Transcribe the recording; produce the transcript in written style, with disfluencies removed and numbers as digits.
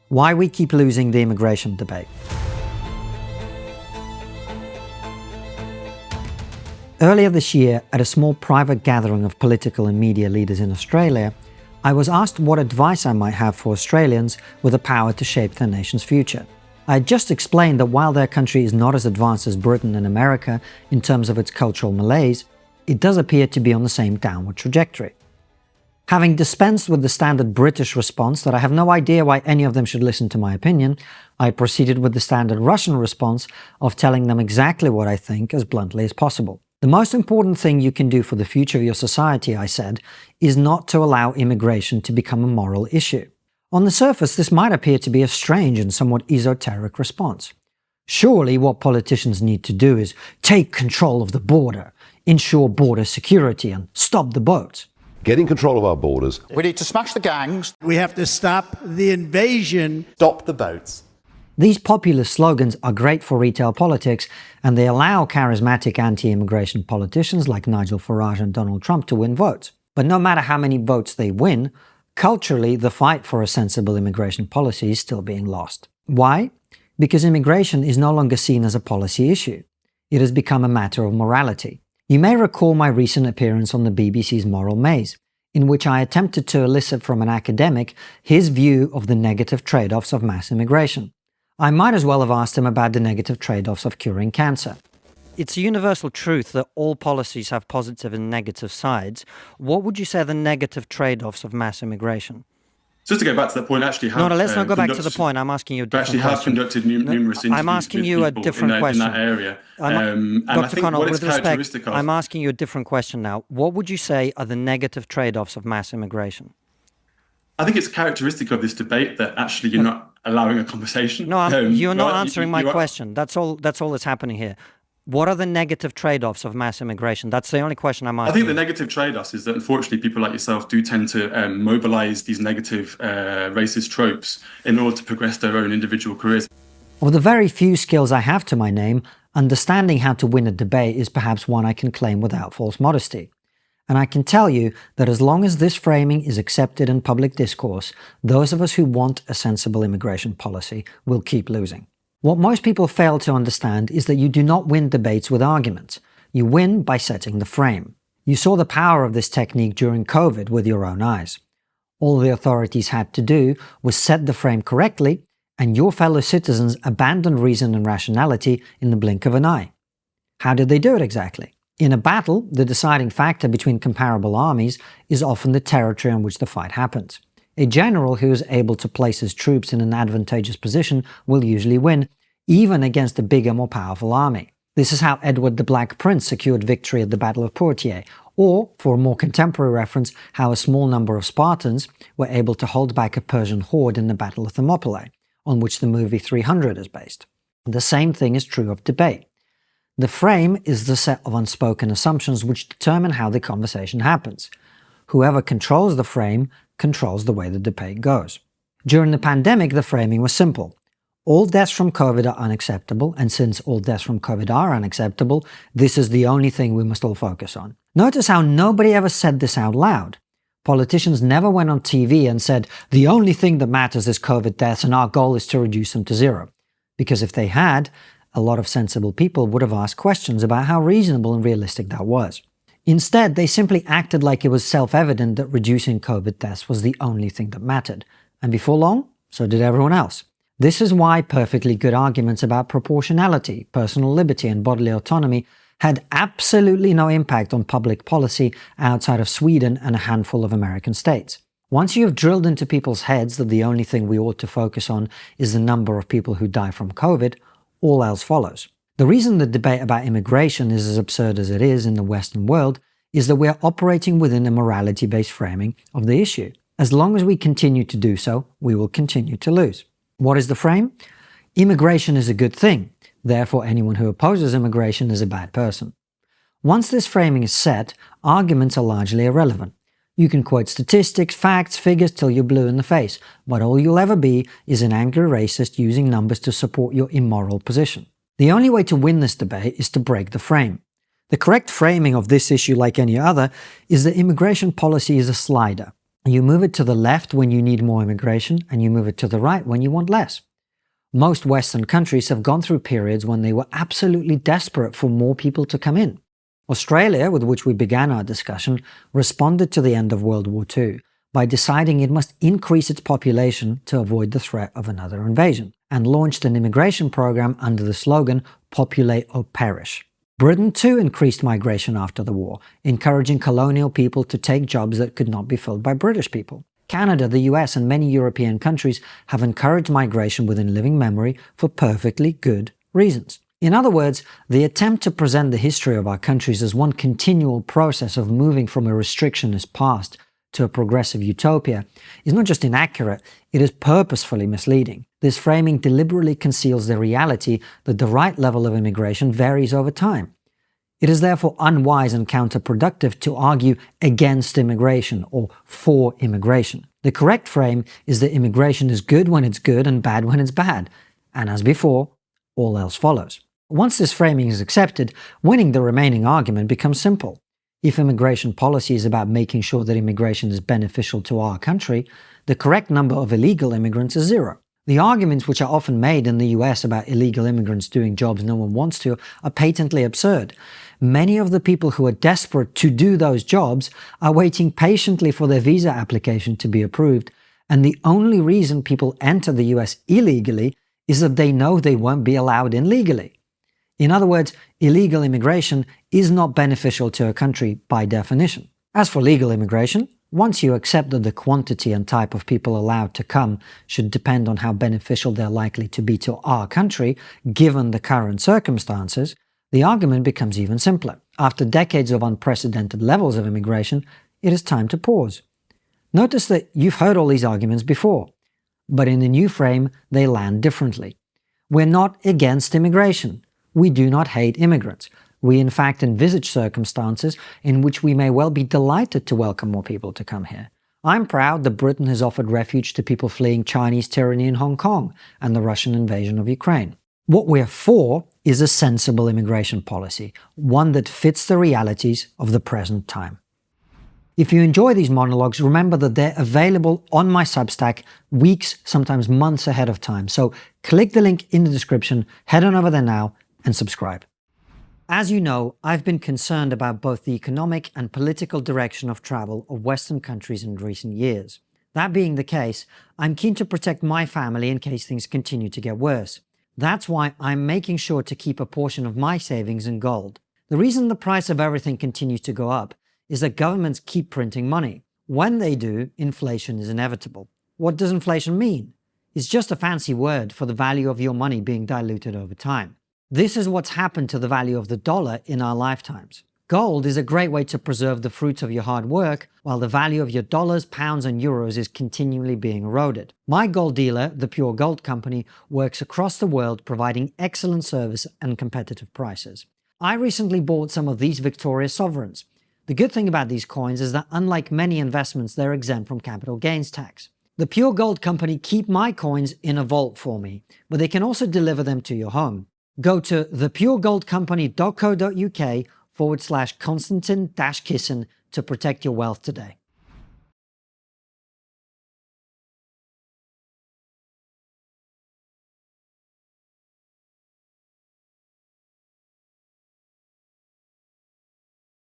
Why we keep losing the immigration debate. Earlier this year, at a small private gathering of political and media leaders in Australia, I was asked what advice I might have for Australians with the power to shape their nation's future. I had just explained that while their country is not as advanced as Britain and America in terms of its cultural malaise, it does appear to be on the same downward trajectory. Having dispensed with the standard British response that I have no idea why any of them should listen to my opinion, I proceeded with the standard Russian response of telling them exactly what I think as bluntly as possible. The most important thing you can do for the future of your society, I said, is not to allow immigration to become a moral issue. On the surface, this might appear to be a strange and somewhat esoteric response. Surely what politicians need to do is take control of the border, ensure border security, and stop the boats. Getting control of our borders. We need to smash the gangs. We have to stop the invasion. Stop the boats. These populist slogans are great for retail politics, and they allow charismatic anti-immigration politicians like Nigel Farage and Donald Trump to win votes. But no matter how many votes they win, culturally the fight for a sensible immigration policy is still being lost. Why? Because immigration is no longer seen as a policy issue. It has become a matter of morality. You may recall my recent appearance on the BBC's Moral Maze, in which I attempted to elicit from an academic his view of the negative trade-offs of mass immigration. I might as well have asked him about the negative trade-offs of curing cancer. It's a universal truth that all policies have positive and negative sides. What would you say are the negative trade-offs of mass immigration? Just to go back to that point, actually, No, let's not go back to the point. I'm asking you a different question. Actually, have conducted numerous interviews I'm asking you a different question. In that area. And I think Connell, what with it's characteristic respect, of... I'm asking you a different question now. What would you say are the negative trade-offs of mass immigration? I think it's characteristic of this debate that actually you're not allowing a conversation. No, you're not right? answering my question. That's all that's happening here. What are the negative trade-offs of mass immigration? That's the only question I'm asking. I think the negative trade-offs is that unfortunately people like yourself do tend to mobilize these negative racist tropes in order to progress their own individual careers. Of the very few skills I have to my name, understanding how to win a debate is perhaps one I can claim without false modesty. And I can tell you that as long as this framing is accepted in public discourse, those of us who want a sensible immigration policy will keep losing. What most people fail to understand is that you do not win debates with arguments. You win by setting the frame. You saw the power of this technique during COVID with your own eyes. All the authorities had to do was set the frame correctly, and your fellow citizens abandoned reason and rationality in the blink of an eye. How did they do it exactly? In a battle, the deciding factor between comparable armies is often the territory on which the fight happens. A general who is able to place his troops in an advantageous position will usually win, even against a bigger, more powerful army. This is how Edward the Black Prince secured victory at the Battle of Poitiers, or, for a more contemporary reference, how a small number of Spartans were able to hold back a Persian horde in the Battle of Thermopylae, on which the movie 300 is based. The same thing is true of debate. The frame is the set of unspoken assumptions which determine how the conversation happens. Whoever controls the frame controls the way the debate goes. During the pandemic, the framing was simple. All deaths from COVID are unacceptable, and since all deaths from COVID are unacceptable, this is the only thing we must all focus on. Notice how nobody ever said this out loud. Politicians never went on TV and said, the only thing that matters is COVID deaths and our goal is to reduce them to zero. Because if they had, a lot of sensible people would have asked questions about how reasonable and realistic that was. Instead, they simply acted like it was self-evident that reducing COVID deaths was the only thing that mattered. And before long, so did everyone else. This is why perfectly good arguments about proportionality, personal liberty, and bodily autonomy had absolutely no impact on public policy outside of Sweden and a handful of American states. Once you have drilled into people's heads that the only thing we ought to focus on is the number of people who die from COVID, all else follows. The reason the debate about immigration is as absurd as it is in the Western world is that we are operating within a morality-based framing of the issue. As long as we continue to do so, we will continue to lose. What is the frame? Immigration is a good thing. Therefore, anyone who opposes immigration is a bad person. Once this framing is set, arguments are largely irrelevant. You can quote statistics, facts, figures till you're blue in the face, but all you'll ever be is an angry racist using numbers to support your immoral position. The only way to win this debate is to break the frame. The correct framing of this issue, like any other, is that immigration policy is a slider. You move it to the left when you need more immigration, and you move it to the right when you want less. Most Western countries have gone through periods when they were absolutely desperate for more people to come in. Australia, with which we began our discussion, responded to the end of World War II by deciding it must increase its population to avoid the threat of another invasion, and launched an immigration program under the slogan "Populate or Perish." Britain too increased migration after the war, encouraging colonial people to take jobs that could not be filled by British people. Canada, the US, and many European countries have encouraged migration within living memory for perfectly good reasons. In other words, the attempt to present the history of our countries as one continual process of moving from a restrictionist past to a progressive utopia is not just inaccurate, it is purposefully misleading. This framing deliberately conceals the reality that the right level of immigration varies over time. It is therefore unwise and counterproductive to argue against immigration or for immigration. The correct frame is that immigration is good when it's good and bad when it's bad, and as before, all else follows. Once this framing is accepted, winning the remaining argument becomes simple. If immigration policy is about making sure that immigration is beneficial to our country, the correct number of illegal immigrants is 0. The arguments which are often made in the US about illegal immigrants doing jobs no one wants to are patently absurd. Many of the people who are desperate to do those jobs are waiting patiently for their visa application to be approved, and the only reason people enter the US illegally is that they know they won't be allowed in legally. In other words, illegal immigration is not beneficial to a country by definition. As for legal immigration, once you accept that the quantity and type of people allowed to come should depend on how beneficial they're likely to be to our country, given the current circumstances, the argument becomes even simpler. After decades of unprecedented levels of immigration, it is time to pause. Notice that you've heard all these arguments before, but in the new frame, they land differently. We're not against immigration. We do not hate immigrants. We in fact envisage circumstances in which we may well be delighted to welcome more people to come here. I'm proud that Britain has offered refuge to people fleeing Chinese tyranny in Hong Kong and the Russian invasion of Ukraine. What we're for is a sensible immigration policy, one that fits the realities of the present time. If you enjoy these monologues, remember that they're available on my Substack weeks, sometimes months ahead of time. So click the link in the description, head on over there now, and subscribe. As you know, I've been concerned about both the economic and political direction of travel of Western countries in recent years. That being the case, I'm keen to protect my family in case things continue to get worse. That's why I'm making sure to keep a portion of my savings in gold. The reason the price of everything continues to go up is that governments keep printing money. When they do, inflation is inevitable. What does inflation mean? It's just a fancy word for the value of your money being diluted over time. This is what's happened to the value of the dollar in our lifetimes. Gold is a great way to preserve the fruits of your hard work, while the value of your dollars, pounds, and euros is continually being eroded. My gold dealer, the Pure Gold Company, works across the world providing excellent service and competitive prices. I recently bought some of these Victoria sovereigns. The good thing about these coins is that unlike many investments, they're exempt from capital gains tax. The Pure Gold Company keep my coins in a vault for me, but they can also deliver them to your home. Go to thepuregoldcompany.co.uk/Konstantin-Kisin to protect your wealth today.